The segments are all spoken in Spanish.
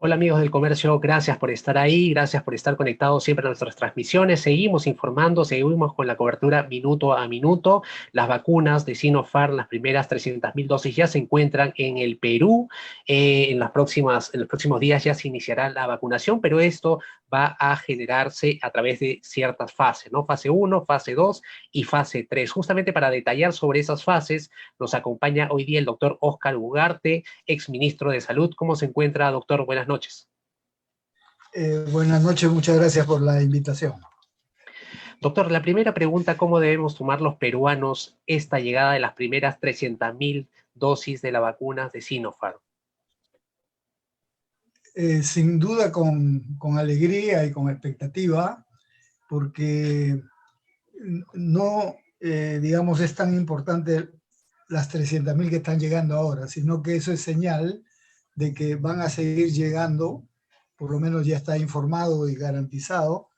Hola amigos del comercio, gracias por estar ahí, gracias por estar conectados siempre a nuestras transmisiones. Seguimos informando, seguimos con la cobertura minuto a minuto. Las vacunas de Sinopharm, las primeras 300.000 dosis ya se encuentran en el Perú. En los próximos días ya se iniciará la vacunación, pero esto va a generarse a través de ciertas fases, ¿no? Fase uno, fase 2 y fase 3. Justamente para detallar sobre esas fases, nos acompaña hoy día el doctor Óscar Ugarte, exministro de Salud. ¿Cómo se encuentra, doctor? Buenas noches. Buenas noches, muchas gracias por la invitación. Doctor, la primera pregunta, ¿cómo debemos tomar los peruanos esta llegada de las primeras 300.000 dosis de la vacuna de Sinopharm? Sin duda con alegría y con expectativa, porque no, digamos, es tan importante las 300.000 que están llegando ahora, sino que eso es señal de que van a seguir llegando, por lo menos ya está informado y garantizado,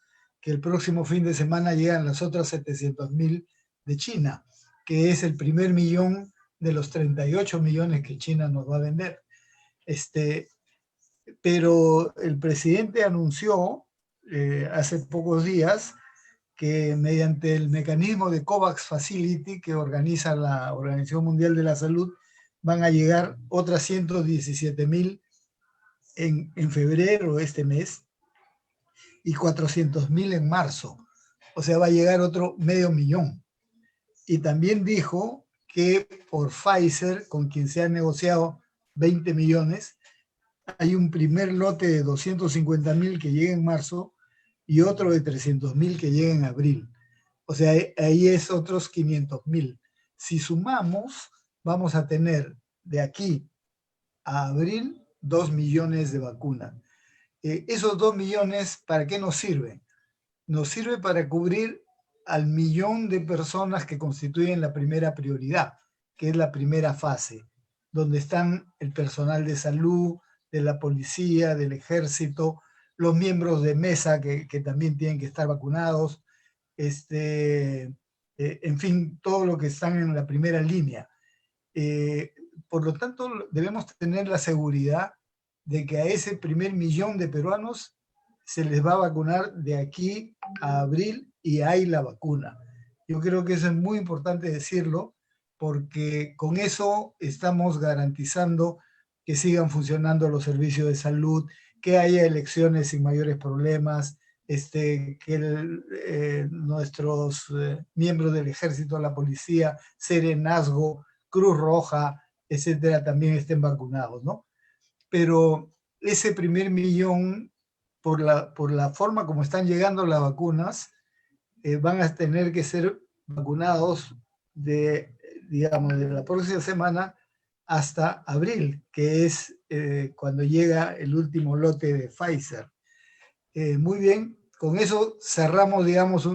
que el próximo fin de semana llegan las otras 700.000 de China, que es el primer millón de los 38 millones que China nos va a vender. Pero el presidente anunció hace pocos días que mediante el mecanismo de COVAX Facility que organiza la Organización Mundial de la Salud, van a llegar otras 117.000 en febrero de este mes y 400.000 en marzo. O sea, va a llegar otro 500.000. Y también dijo que por Pfizer, con quien se han negociado 20 millones, hay un primer lote de 250.000 que llega en marzo y otro de 300.000 que llega en abril. O sea, ahí es otros 500.000. Si sumamos, vamos a tener de aquí a abril 2 millones de vacunas. Esos 2 millones, ¿para qué nos sirven? Nos sirve para cubrir al millón de personas que constituyen la primera prioridad, que es la primera fase, donde están el personal de salud, de la policía, del ejército, los miembros de mesa que también tienen que estar vacunados, en fin, todo lo que están en la primera línea. Por lo tanto, debemos tener la seguridad de que a ese primer millón de peruanos se les va a vacunar de aquí a abril y hay la vacuna. Yo creo que eso es muy importante decirlo porque con eso estamos garantizando que sigan funcionando los servicios de salud, que haya elecciones sin mayores problemas, que nuestros miembros del ejército, la policía, Serenazgo, Cruz Roja, etcétera, también estén vacunados, ¿no? Pero ese primer millón, por la forma como están llegando las vacunas, van a tener que ser vacunados digamos, de la próxima semana hasta abril, que es cuando llega el último lote de Pfizer. Muy bien, con eso cerramos, digamos,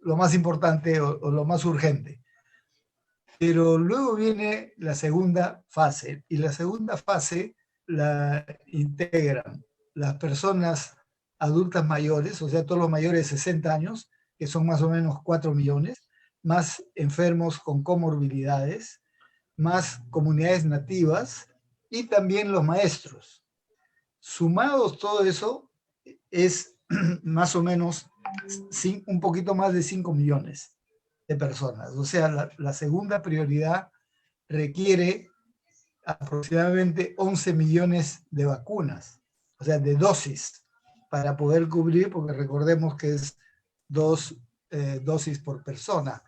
lo más importante o lo más urgente. Pero luego viene la segunda fase, y la segunda fase la integran las personas adultas mayores, o sea, todos los mayores de 60 años, que son más o menos 4 millones, más enfermos con comorbilidades, más comunidades nativas y también los maestros. Sumados todo eso, es más o menos un poquito más de 5 millones de personas. O sea, la segunda prioridad requiere aproximadamente 11 millones de vacunas, o sea, de dosis, para poder cubrir, porque recordemos que es 2 dosis por persona.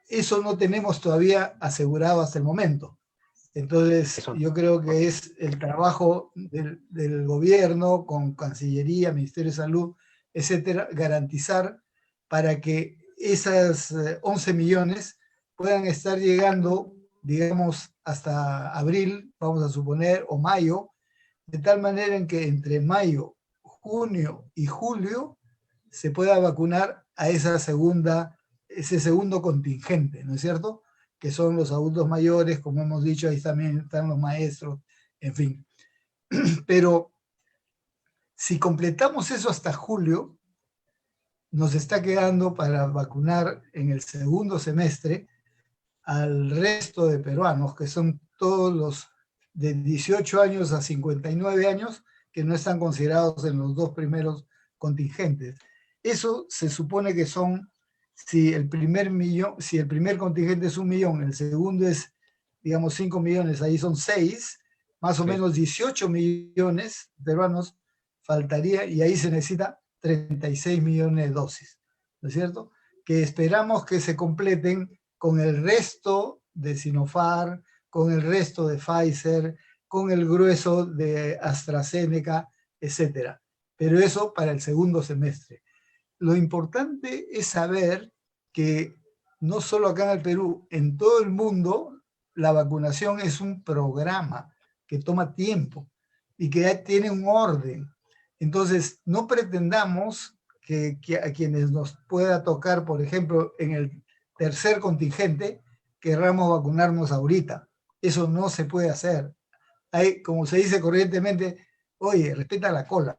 Eso no tenemos todavía asegurado hasta el momento. Entonces, Eso. yo creo que es el trabajo del gobierno con Cancillería, Ministerio de Salud, etcétera, garantizar para que esas 11 millones puedan estar llegando, digamos, hasta abril, vamos a suponer, o mayo, de tal manera en que entre mayo, junio y julio se pueda vacunar a ese segundo contingente, ¿no es cierto? Que son los adultos mayores, como hemos dicho, ahí también están los maestros, en fin. Pero si completamos eso hasta julio, nos está quedando para vacunar en el segundo semestre al resto de peruanos, que son todos los de 18 años a 59 años, que no están considerados en los dos primeros contingentes. Eso se supone que son, si el primer contingente es 1.000.000, el segundo es, digamos, 5 millones, ahí son 6, más o menos 18 millones peruanos faltaría, y ahí se necesita 36 millones de dosis, ¿no es cierto? Que esperamos que se completen con el resto de Sinopharm, con el resto de Pfizer, con el grueso de AstraZeneca, etcétera. Pero eso para el segundo semestre. Lo importante es saber que no solo acá en el Perú, en todo el mundo, la vacunación es un programa que toma tiempo y que tiene un orden. Entonces, no pretendamos que a quienes nos pueda tocar, por ejemplo, en el tercer contingente, querramos vacunarnos ahorita. Eso no se puede hacer. Hay, como se dice corrientemente, oye, respeta la cola,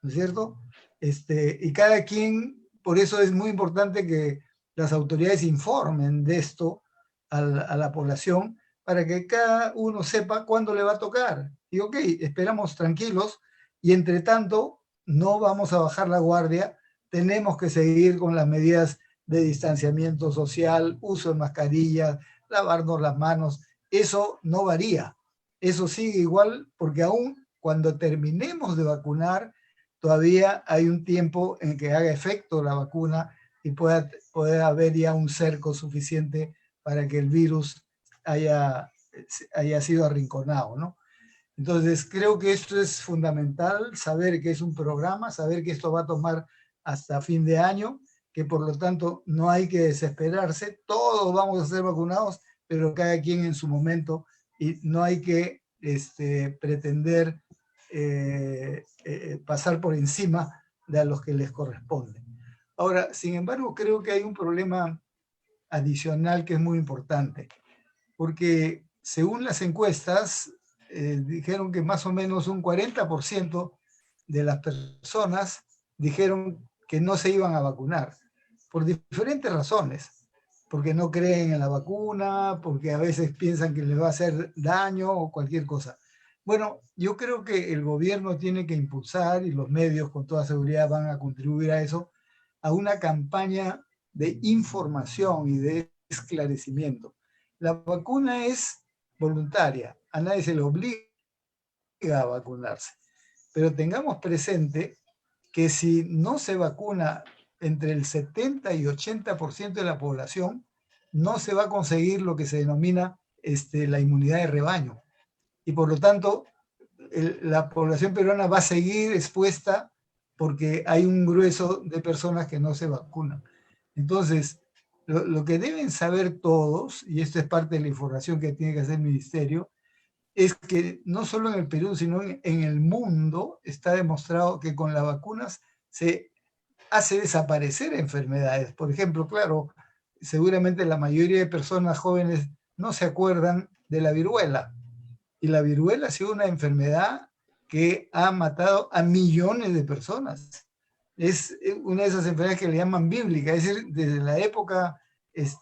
¿no es cierto? Y cada quien, por eso es muy importante que las autoridades informen de esto a la población para que cada uno sepa cuándo le va a tocar. Y ok, esperamos tranquilos y entre tanto no vamos a bajar la guardia, tenemos que seguir con las medidas de distanciamiento social, uso de mascarillas, lavarnos las manos, eso no varía, eso sigue igual porque aún cuando terminemos de vacunar, todavía hay un tiempo en que haga efecto la vacuna y pueda haber ya un cerco suficiente para que el virus haya sido arrinconado, ¿no? Entonces, creo que esto es fundamental, saber que es un programa, saber que esto va a tomar hasta fin de año, que por lo tanto no hay que desesperarse, todos vamos a ser vacunados, pero cada quien en su momento, y no hay que pretender pasar por encima de a los que les corresponde. Ahora, sin embargo, creo que hay un problema adicional que es muy importante, porque según las encuestas, dijeron que más o menos un 40% de las personas dijeron que no se iban a vacunar, por diferentes razones, porque no creen en la vacuna, porque a veces piensan que les va a hacer daño o cualquier cosa. Bueno, yo creo que el gobierno tiene que impulsar, y los medios con toda seguridad van a contribuir a eso, a una campaña de información y de esclarecimiento. La vacuna es voluntaria, a nadie se le obliga a vacunarse, pero tengamos presente que si no se vacuna entre el 70 y 80% de la población, no se va a conseguir lo que se denomina la inmunidad de rebaño. Y por lo tanto, la población peruana va a seguir expuesta porque hay un grueso de personas que no se vacunan. Entonces, lo que deben saber todos, y esto es parte de la información que tiene que hacer el ministerio, es que no solo en el Perú, sino en el mundo está demostrado que con las vacunas se hace desaparecer enfermedades. Por ejemplo, claro, seguramente la mayoría de personas jóvenes no se acuerdan de la viruela. Y la viruela ha sido una enfermedad que ha matado a millones de personas. Es una de esas enfermedades que le llaman bíblica, es decir, desde la época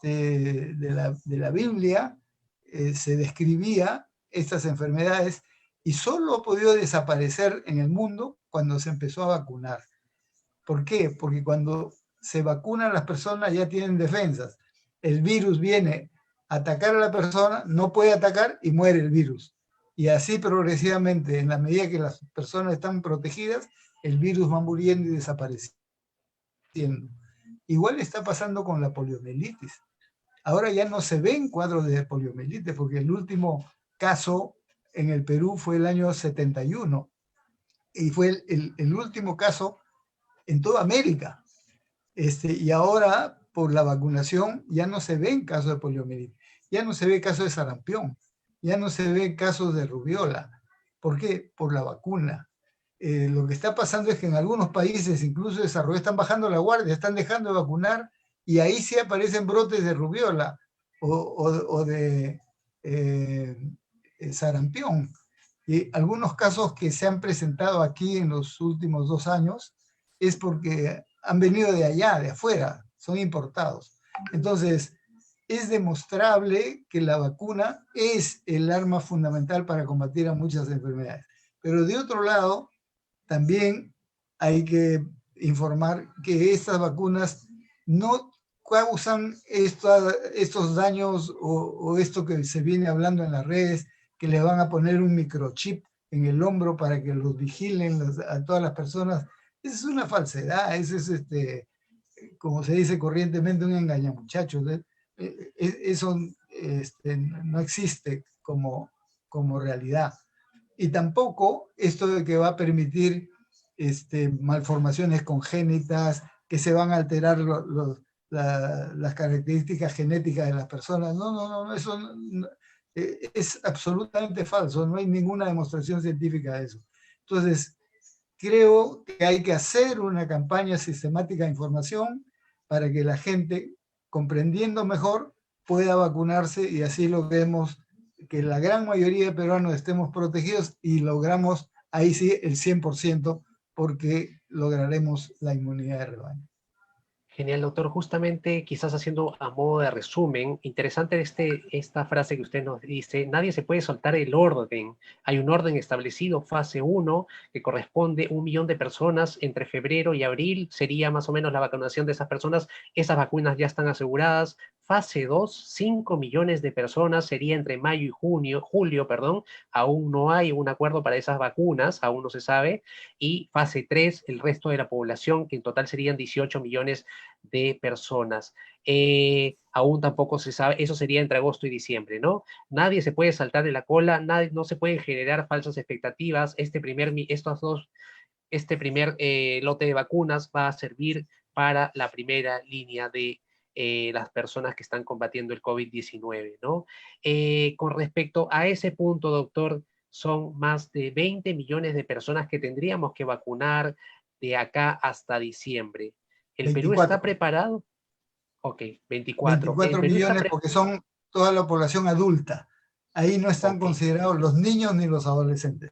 de la Biblia se describía estas enfermedades y solo ha podido desaparecer en el mundo cuando se empezó a vacunar. ¿Por qué? Porque cuando se vacunan las personas ya tienen defensas. El virus viene a atacar a la persona, no puede atacar y muere el virus. Y así progresivamente, en la medida que las personas están protegidas, el virus va muriendo y desapareciendo. Igual está pasando con la poliomielitis. Ahora ya no se ven cuadros de poliomielitis, porque el último caso en el Perú fue el año 71, y fue el último caso en toda América. Y ahora, por la vacunación, ya no se ven casos de poliomielitis, ya no se ve casos de sarampión, ya no se ven casos de rubiola. ¿Por qué? Por la vacuna. Lo que está pasando es que en algunos países, incluso desarrollados, están bajando la guardia, están dejando de vacunar, y ahí sí aparecen brotes de rubiola o de sarampión. Y algunos casos que se han presentado aquí en los últimos 2 años es porque han venido de allá, de afuera, son importados. Entonces, es demostrable que la vacuna es el arma fundamental para combatir a muchas enfermedades. Pero de otro lado, también hay que informar que estas vacunas no causan estos daños o esto que se viene hablando en las redes, que le van a poner un microchip en el hombro para que los vigilen a todas las personas. Esa es una falsedad, ese es, como se dice corrientemente, un engañamuchachos. Eso no existe como realidad. Y tampoco esto de que va a permitir malformaciones congénitas, que se van a alterar las características genéticas de las personas. No, no, no, eso es absolutamente falso, no hay ninguna demostración científica de eso. Entonces, creo que hay que hacer una campaña sistemática de información para que la gente, comprendiendo mejor, pueda vacunarse y así logremos que la gran mayoría de peruanos estemos protegidos y logramos ahí sí el 100% porque lograremos la inmunidad de rebaño. Genial, doctor. Justamente, quizás haciendo a modo de resumen, interesante esta frase que usted nos dice, nadie se puede soltar el orden. Hay un orden establecido, fase 1, que corresponde a 1 millón de personas entre febrero y abril, sería más o menos la vacunación de esas personas. Esas vacunas ya están aseguradas. Fase 2, 5 millones de personas, sería entre mayo y julio, perdón. Aún no hay un acuerdo para esas vacunas, aún no se sabe. Y fase 3, el resto de la población, que en total serían 18 millones de personas. Aún tampoco se sabe, eso sería entre agosto y diciembre, ¿no? Nadie se puede saltar de la cola, no se pueden generar falsas expectativas. Este primer lote de vacunas va a servir para la primera línea de las personas que están combatiendo el COVID-19, ¿no? Con respecto a ese punto, doctor, son más de 20 millones de personas que tendríamos que vacunar de acá hasta diciembre. ¿El Perú está 24. preparado? Ok, 24. ¿El 24 Perú está millones porque son toda la población adulta. Ahí no están considerados los niños ni los adolescentes.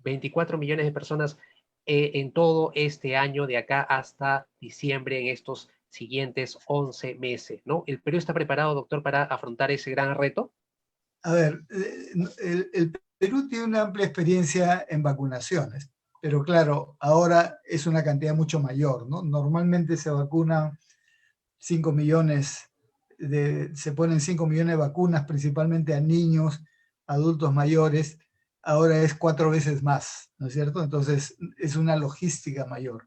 24 millones de personas en todo este año, de acá hasta diciembre, en estos siguientes 11 meses, ¿no? ¿El Perú está preparado, doctor, para afrontar ese gran reto? A ver, el Perú tiene una amplia experiencia en vacunaciones, pero claro, ahora es una cantidad mucho mayor, ¿no? Normalmente se vacunan 5 millones, se ponen 5 millones de vacunas, principalmente a niños, adultos mayores, ahora es 4 veces más, ¿no es cierto? Entonces es una logística mayor.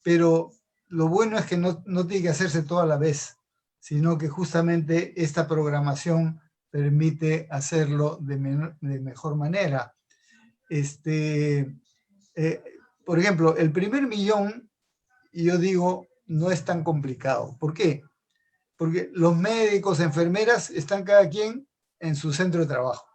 Pero lo bueno es que no tiene que hacerse todo a la vez, sino que justamente esta programación permite hacerlo de mejor manera. Por ejemplo, el primer millón, yo digo, no es tan complicado. ¿Por qué? Porque los médicos, enfermeras, están cada quien en su centro de trabajo,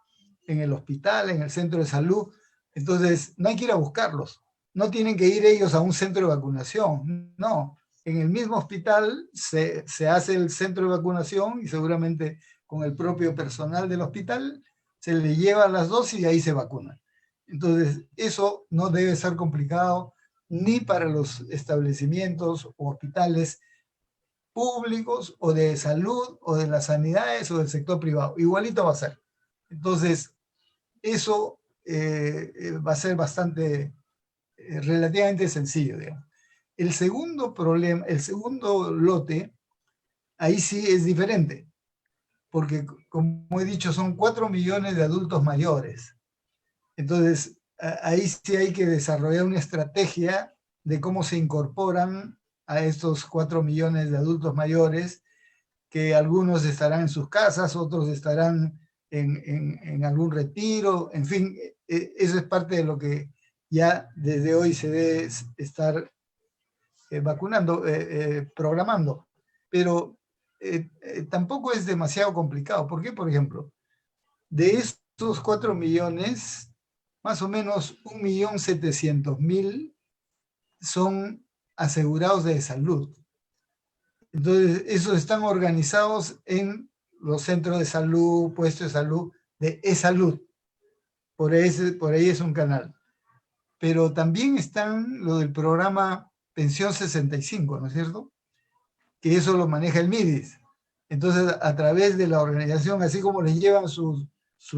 en el hospital, en el centro de salud. Entonces, no hay que ir a buscarlos. No tienen que ir ellos a un centro de vacunación. No, en el mismo hospital se hace el centro de vacunación y seguramente con el propio personal del hospital se le lleva las dosis y ahí se vacunan. Entonces, eso no debe ser complicado ni para los establecimientos o hospitales públicos o de salud o de las sanidades o del sector privado. Igualito va a ser. Entonces, eso va a ser bastante, relativamente sencillo, digamos. El segundo problema, el segundo lote, ahí sí es diferente, porque como he dicho, son 4 millones de adultos mayores. Entonces, ahí sí hay que desarrollar una estrategia de cómo se incorporan a estos 4 millones de adultos mayores, que algunos estarán en sus casas, otros estarán en algún retiro, en fin, eso es parte de lo que ya desde hoy se debe estar vacunando, programando. Pero tampoco es demasiado complicado. ¿Por qué? Por ejemplo, de estos 4 millones, más o menos 1.700.000 son asegurados de salud. Entonces, esos están organizados en los centros de salud, puestos de salud, de e-salud. Por ahí es un canal. Pero también están lo del programa Pensión 65, ¿no es cierto? Que eso lo maneja el MIDIS. Entonces, a través de la organización, así como les llevan su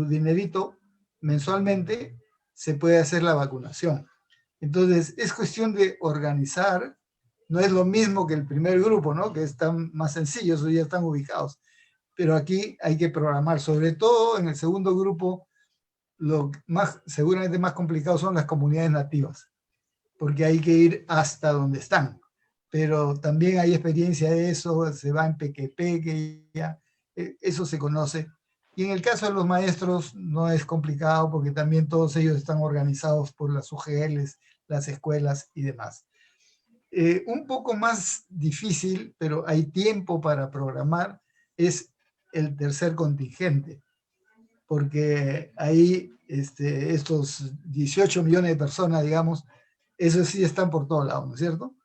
dinerito mensualmente, se puede hacer la vacunación. Entonces, es cuestión de organizar. No es lo mismo que el primer grupo, ¿no? Que están más sencillos, o ya están ubicados. Pero aquí hay que programar, sobre todo en el segundo grupo, lo más, seguramente más complicado son las comunidades nativas, porque hay que ir hasta donde están. Pero también hay experiencia de eso, se va en peque, ya, eso se conoce. Y en el caso de los maestros no es complicado porque también todos ellos están organizados por las UGLs, las escuelas y demás. Un poco más difícil, pero hay tiempo para programar, es el tercer contingente, porque ahí estos 18 millones de personas, digamos, esos sí están por todos lados, ¿no es cierto?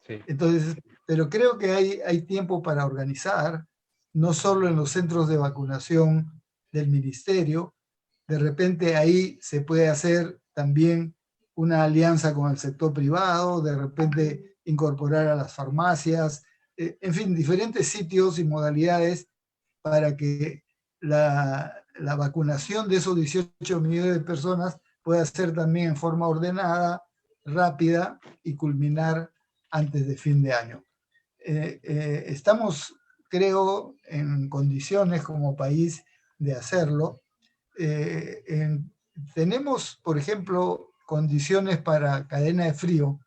Sí. Entonces, pero creo que hay tiempo para organizar, no solo en los centros de vacunación del ministerio, de repente ahí se puede hacer también una alianza con el sector privado, de repente incorporar a las farmacias, en fin, diferentes sitios y modalidades para que la vacunación de esos 18 millones de personas pueda ser también en forma ordenada, rápida y culminar antes de fin de año. Estamos, creo, en condiciones como país de hacerlo. Tenemos, por ejemplo, condiciones para cadena de frío,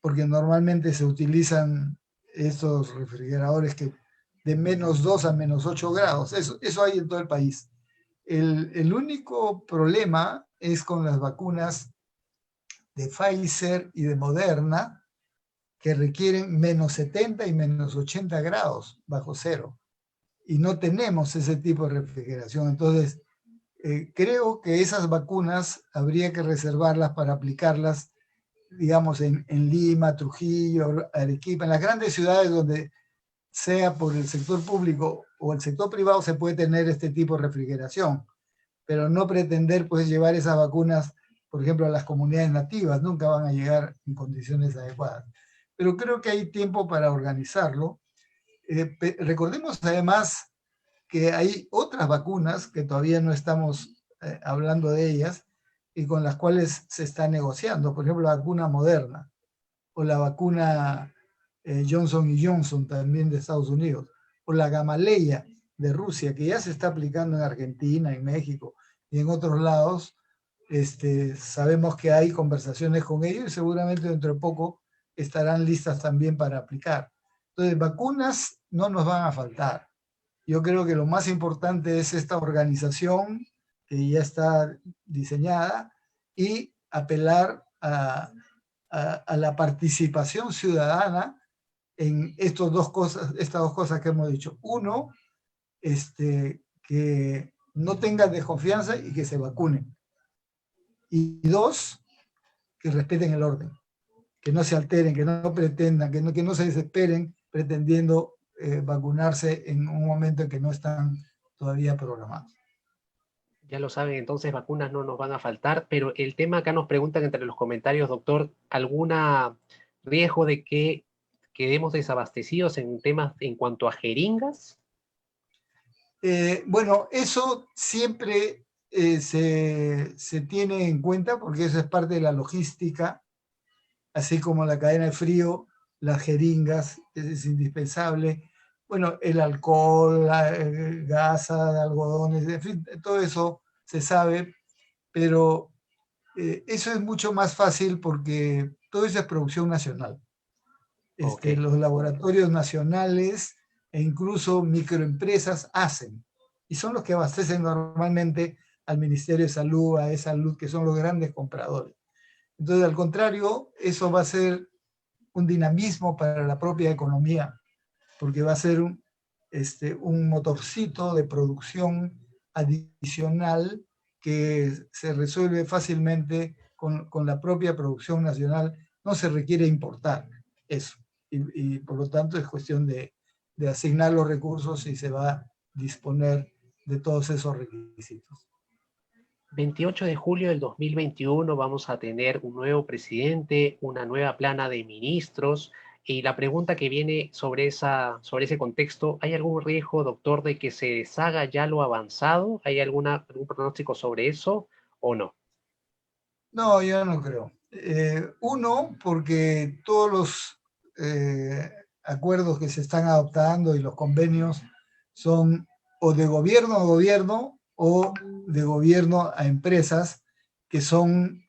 porque normalmente se utilizan estos refrigeradores que de -2 a -8 grados. Eso hay en todo el país. El único problema es con las vacunas de Pfizer y de Moderna, que requieren -70 y -80 grados bajo cero. Y no tenemos ese tipo de refrigeración. Entonces, creo que esas vacunas habría que reservarlas para aplicarlas, digamos, en Lima, Trujillo, Arequipa, en las grandes ciudades donde sea por el sector público o el sector privado se puede tener este tipo de refrigeración, pero no pretender pues llevar esas vacunas, por ejemplo, a las comunidades nativas, nunca van a llegar en condiciones adecuadas. Pero creo que hay tiempo para organizarlo. Recordemos además que hay otras vacunas que todavía no estamos hablando de ellas y con las cuales se está negociando. Por ejemplo, la vacuna Moderna o la vacuna Johnson y Johnson también de Estados Unidos, o la Gamaleya de Rusia, que ya se está aplicando en Argentina, en México y en otros lados. Sabemos que hay conversaciones con ellos y seguramente dentro de poco estarán listas también para aplicar. Entonces, vacunas no nos van a faltar. Yo creo que lo más importante es esta organización que ya está diseñada y apelar a la participación ciudadana en estas dos cosas que hemos dicho. Uno, que no tengan desconfianza y que se vacunen. Y dos, que respeten el orden, que no se alteren, que no pretendan, que no se desesperen pretendiendo vacunarse en un momento en que no están todavía programados. Ya lo saben, entonces vacunas no nos van a faltar, pero el tema acá nos preguntan entre los comentarios, doctor, ¿alguna riesgo de que quedemos desabastecidos en temas en cuanto a jeringas? Bueno, eso siempre se tiene en cuenta porque eso es parte de la logística, así como la cadena de frío, las jeringas, es indispensable. Bueno, el alcohol, la gasa de algodones, en fin, todo eso se sabe, pero eso es mucho más fácil porque todo eso es producción nacional. Ok, Los laboratorios nacionales e incluso microempresas hacen, y son los que abastecen normalmente al Ministerio de Salud, a E-Salud, que son los grandes compradores. Entonces, al contrario, eso va a ser un dinamismo para la propia economía, porque va a ser un motorcito de producción adicional que se resuelve fácilmente con la propia producción nacional. No se requiere importar eso. Y por lo tanto es cuestión de asignar los recursos y se va a disponer de todos esos requisitos. 28 de julio del 2021 vamos a tener un nuevo presidente, una nueva plana de ministros, y la pregunta que viene sobre ese contexto, ¿hay algún riesgo, doctor, de que se deshaga ya lo avanzado? ¿Hay algún pronóstico sobre eso o no? No, yo no creo. Uno, porque todos los acuerdos que se están adoptando y los convenios son o de gobierno a gobierno o de gobierno a empresas, que son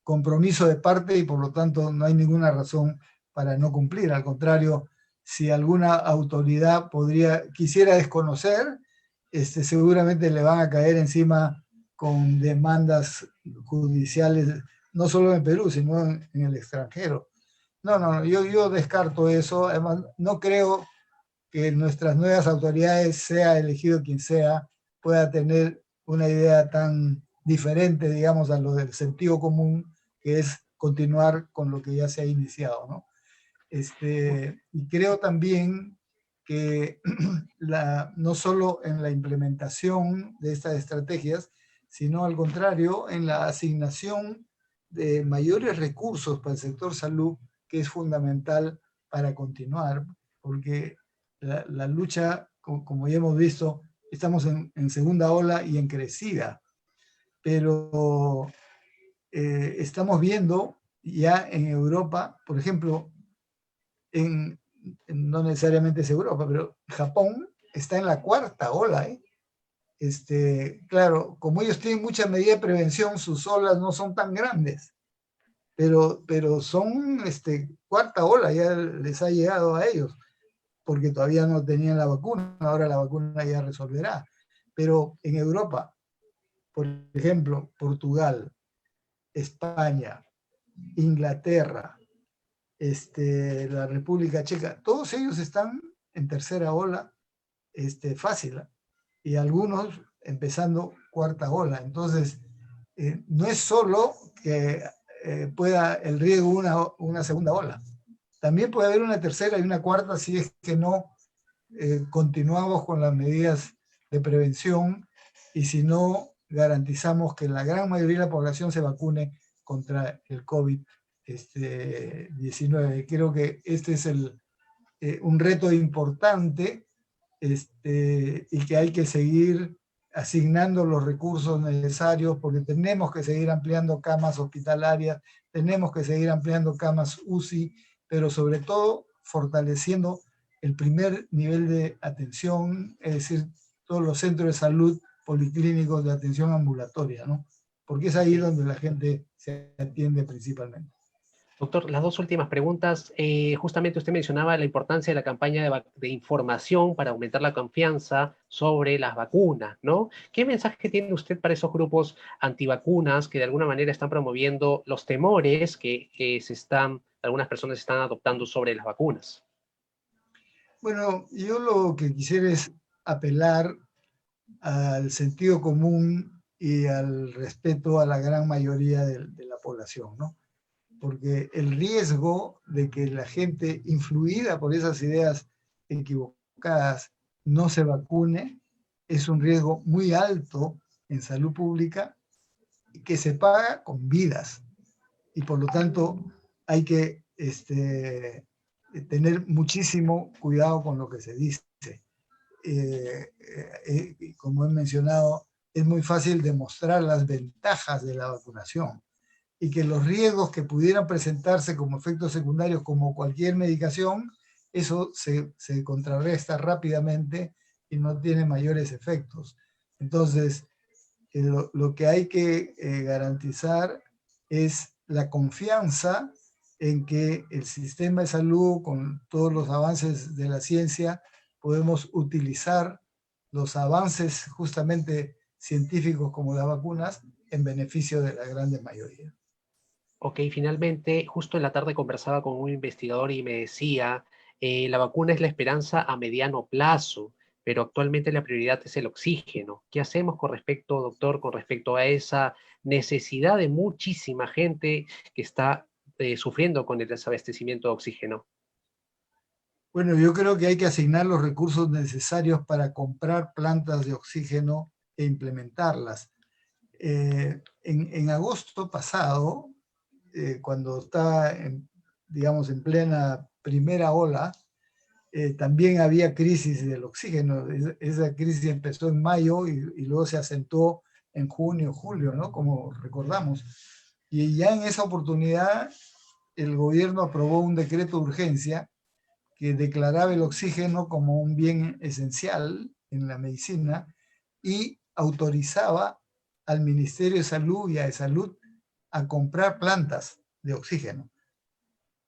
compromiso de parte y por lo tanto no hay ninguna razón para no cumplir. Al contrario, si alguna autoridad quisiera desconocer, seguramente le van a caer encima con demandas judiciales, no solo en Perú, sino en el extranjero. No, yo descarto eso. Además, no creo que nuestras nuevas autoridades, sea elegido quien sea, pueda tener una idea tan diferente, digamos, a lo del sentido común, que es continuar con lo que ya se ha iniciado, ¿no? Y creo también que no solo en la implementación de estas estrategias, sino al contrario, en la asignación de mayores recursos para el sector salud, que es fundamental para continuar, porque la lucha, como ya hemos visto, estamos en segunda ola y en crecida, pero estamos viendo ya en Europa, por ejemplo, no necesariamente es Europa, pero Japón está en la cuarta ola, ¿eh? Claro, como ellos tienen mucha medida de prevención, sus olas no son tan grandes, pero son cuarta ola, ya les ha llegado a ellos, porque todavía no tenían la vacuna, ahora la vacuna ya resolverá. Pero en Europa, por ejemplo, Portugal, España, Inglaterra, la República Checa, todos ellos están en tercera ola fácil, y algunos empezando cuarta ola. Entonces, no es solo que pueda el riesgo una segunda ola, también puede haber una tercera y una cuarta si es que no continuamos con las medidas de prevención y si no garantizamos que la gran mayoría de la población se vacune contra el COVID-19. Creo que este es un reto importante, y que hay que seguir asignando los recursos necesarios, porque tenemos que seguir ampliando camas hospitalarias, tenemos que seguir ampliando camas UCI, pero sobre todo fortaleciendo el primer nivel de atención, es decir, todos los centros de salud policlínicos de atención ambulatoria, ¿no? Porque es ahí donde la gente se atiende principalmente. Doctor, las dos últimas preguntas. Justamente usted mencionaba la importancia de la campaña de información para aumentar la confianza sobre las vacunas, ¿no? ¿Qué mensaje tiene usted para esos grupos antivacunas que de alguna manera están promoviendo los temores que algunas personas están adoptando sobre las vacunas? Bueno, yo lo que quisiera es apelar al sentido común y al respeto a la gran mayoría de la población, ¿no? Porque el riesgo de que la gente influida por esas ideas equivocadas no se vacune es un riesgo muy alto en salud pública que se paga con vidas, y por lo tanto hay que tener muchísimo cuidado con lo que se dice. Como he mencionado, es muy fácil demostrar las ventajas de la vacunación y que los riesgos que pudieran presentarse como efectos secundarios, como cualquier medicación, eso se contrarresta rápidamente y no tiene mayores efectos. Entonces, lo que hay que garantizar es la confianza en que el sistema de salud, con todos los avances de la ciencia, podemos utilizar los avances justamente científicos como las vacunas en beneficio de la gran mayoría. Ok, finalmente, justo en la tarde conversaba con un investigador y me decía, la vacuna es la esperanza a mediano plazo, pero actualmente la prioridad es el oxígeno. ¿Qué hacemos con respecto, doctor, con respecto a esa necesidad de muchísima gente que está sufriendo con el desabastecimiento de oxígeno? Bueno, yo creo que hay que asignar los recursos necesarios para comprar plantas de oxígeno e implementarlas. En agosto pasado, cuando estaba, digamos, en plena primera ola, también había crisis del oxígeno. Esa crisis empezó en mayo y luego se acentuó en junio, julio, ¿no? Como recordamos. Y ya en esa oportunidad el gobierno aprobó un decreto de urgencia que declaraba el oxígeno como un bien esencial en la medicina y autorizaba al Ministerio de Salud y a de Salud a comprar plantas de oxígeno,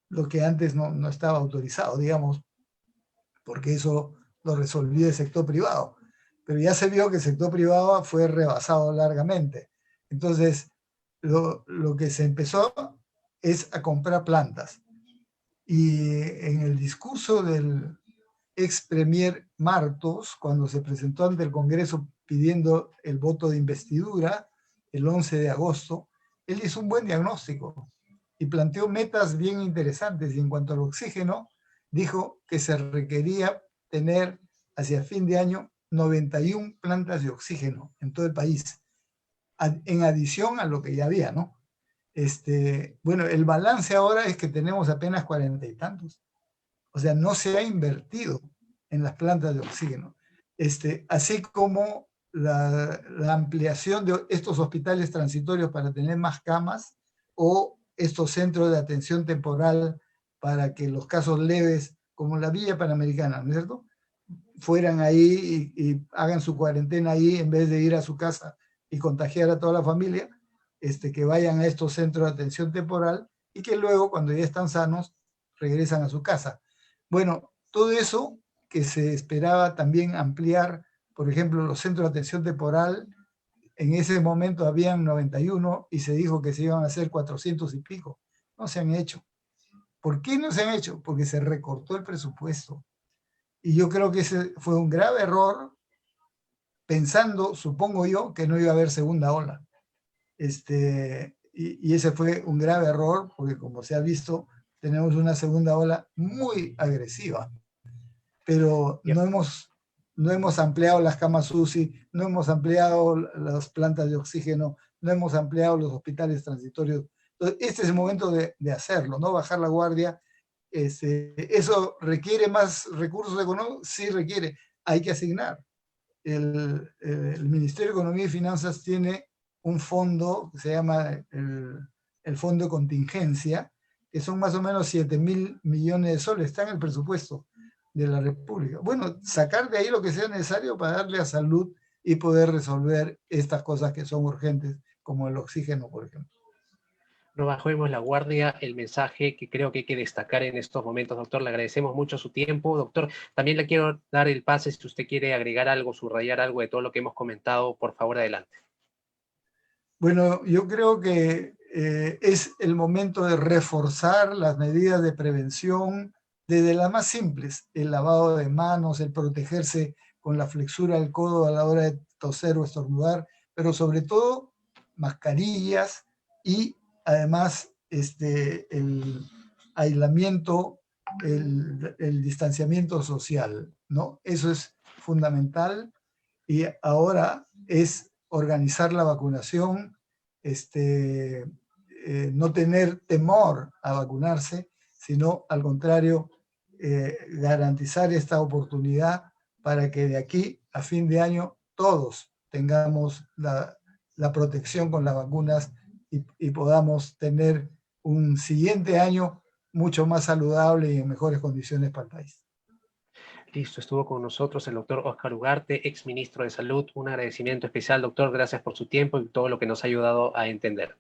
lo que antes no estaba autorizado, digamos, porque eso lo resolvía el sector privado. Pero ya se vio que el sector privado fue rebasado largamente. Entonces, lo que se empezó es a comprar plantas. Y en el discurso del ex premier Martos, cuando se presentó ante el Congreso pidiendo el voto de investidura el 11 de agosto, él hizo un buen diagnóstico y planteó metas bien interesantes. Y en cuanto al oxígeno, dijo que se requería tener hacia fin de año 91 plantas de oxígeno en todo el país, en adición a lo que ya había, ¿no? Bueno, el balance ahora es que tenemos apenas 40 y tantos. O sea, no se ha invertido en las plantas de oxígeno. Así como la ampliación de estos hospitales transitorios para tener más camas o estos centros de atención temporal para que los casos leves, como la Villa Panamericana, ¿no es cierto?, fueran ahí y hagan su cuarentena ahí en vez de ir a su casa y contagiar a toda la familia, que vayan a estos centros de atención temporal y que luego, cuando ya están sanos, regresan a su casa. Bueno, todo eso que se esperaba también ampliar, por ejemplo, los centros de atención temporal, en ese momento habían 91 y se dijo que se iban a hacer 400 y pico. No se han hecho. ¿Por qué no se han hecho? Porque se recortó el presupuesto. Y yo creo que ese fue un grave error, pensando, supongo yo, que no iba a haber segunda ola. Y ese fue un grave error, porque como se ha visto, tenemos una segunda ola muy agresiva, pero no hemos ampliado las camas UCI, no hemos ampliado las plantas de oxígeno, no hemos ampliado los hospitales transitorios. Entonces, este es el momento de hacerlo, no bajar la guardia. ¿Eso requiere más recursos económicos? Sí requiere, hay que asignar. El Ministerio de Economía y Finanzas tiene un fondo que se llama el Fondo de Contingencia, que son más o menos 7.000 millones de soles, está en el presupuesto de la República. Bueno, sacar de ahí lo que sea necesario para darle a salud y poder resolver estas cosas que son urgentes, como el oxígeno, por ejemplo. No bajemos la guardia, el mensaje que creo que hay que destacar en estos momentos, doctor. Le agradecemos mucho su tiempo. Doctor, también le quiero dar el pase si usted quiere agregar algo, subrayar algo de todo lo que hemos comentado, por favor, adelante. Bueno, yo creo que es el momento de reforzar las medidas de prevención, desde las más simples, el lavado de manos, el protegerse con la flexura del codo a la hora de toser o estornudar, pero sobre todo mascarillas y además el aislamiento, el distanciamiento social, ¿no? Eso es fundamental y ahora es organizar la vacunación, no tener temor a vacunarse, sino al contrario, garantizar esta oportunidad para que de aquí a fin de año todos tengamos la protección con las vacunas y podamos tener un siguiente año mucho más saludable y en mejores condiciones para el país. Listo, estuvo con nosotros el doctor Oscar Ugarte, ex ministro de Salud. Un agradecimiento especial, doctor. Gracias por su tiempo y todo lo que nos ha ayudado a entender.